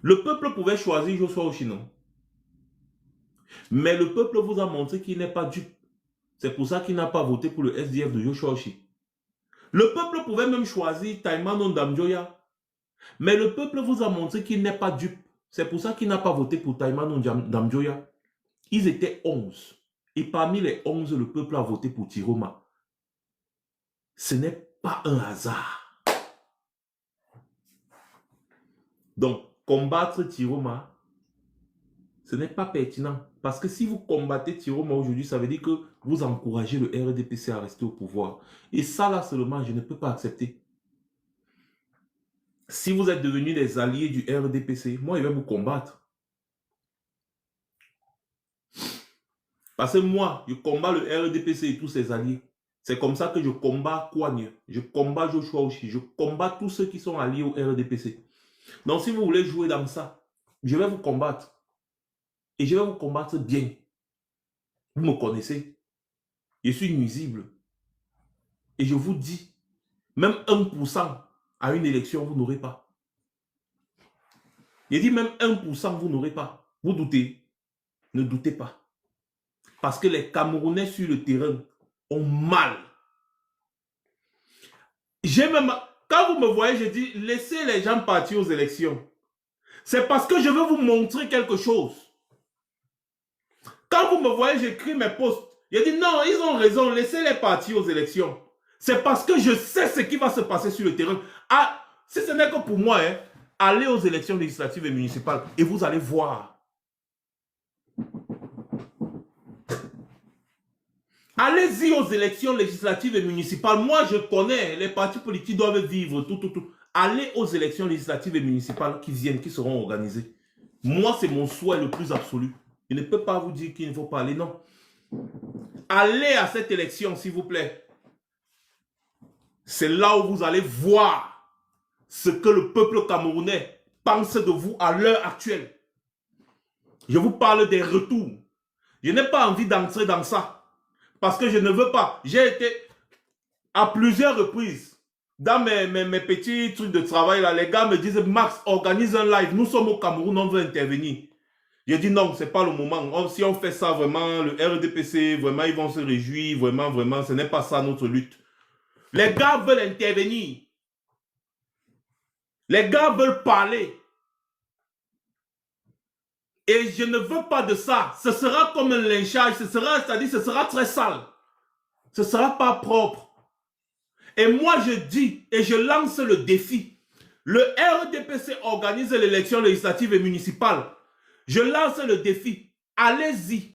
Le peuple pouvait choisir Joshua Oshinon. Mais le peuple vous a montré qu'il n'est pas dupe. C'est pour ça qu'il n'a pas voté pour le SDF de Joshua Oshi. Le peuple pouvait même choisir Taïmano Ndamjoya. Mais le peuple vous a montré qu'il n'est pas dupe. C'est pour ça qu'il n'a pas voté pour Taïmano Ndamjoya. Ils étaient 11. Et parmi les 11, le peuple a voté pour Tiroma. Ce n'est pas un hasard. Donc, combattre Tiroma, ce n'est pas pertinent. Parce que si vous combattez Tiroma aujourd'hui, ça veut dire que vous encouragez le RDPC à rester au pouvoir. Et ça, là, seulement, je ne peux pas accepter. Si vous êtes devenus des alliés du RDPC, moi, je vais vous combattre. Parce que moi, je combats le RDPC et tous ses alliés. C'est comme ça que je combats Kouagne, je combats Joshua Oshi, je combats tous ceux qui sont alliés au RDPC. Donc, si vous voulez jouer dans ça, je vais vous combattre. Et je vais vous combattre bien. Vous me connaissez. Je suis nuisible. Et je vous dis, même 1% à une élection, vous n'aurez pas. Je dis même 1%, vous n'aurez pas. Vous doutez? Ne doutez pas. Parce que les Camerounais sur le terrain ont mal. J'ai même... Quand vous me voyez, je dis, laissez les gens partir aux élections. C'est parce que je veux vous montrer quelque chose. Quand vous me voyez, j'écris mes posts. Je dis, non, ils ont raison, laissez-les partir aux élections. C'est parce que je sais ce qui va se passer sur le terrain. Ah, si ce n'est que pour moi, hein, allez aux élections législatives et municipales et vous allez voir. Allez-y aux élections législatives et municipales. Moi, je connais, les partis politiques doivent vivre, tout. Allez aux élections législatives et municipales qui viennent, qui seront organisées. Moi, c'est mon souhait le plus absolu. Je ne peux pas vous dire qu'il ne faut pas aller, non. Allez à cette élection, s'il vous plaît. C'est là où vous allez voir ce que le peuple camerounais pense de vous à l'heure actuelle. Je vous parle des retours. Je n'ai pas envie d'entrer dans ça. Parce que je ne veux pas. J'ai été à plusieurs reprises dans mes petits trucs de travail là. Les gars me disent, Max, organise un live. Nous sommes au Cameroun, on veut intervenir. J'ai dit non, ce n'est pas le moment. Si on fait ça vraiment, le RDPC, vraiment, ils vont se réjouir. Vraiment, ce n'est pas ça notre lutte. Les gars veulent intervenir. Les gars veulent parler. Et je ne veux pas de ça. Ce sera comme un lynchage. C'est-à-dire, ce sera très sale. Ce ne sera pas propre. Et moi, je dis et je lance le défi. Le RDPC organise l'élection législative et municipale. Je lance le défi. Allez-y.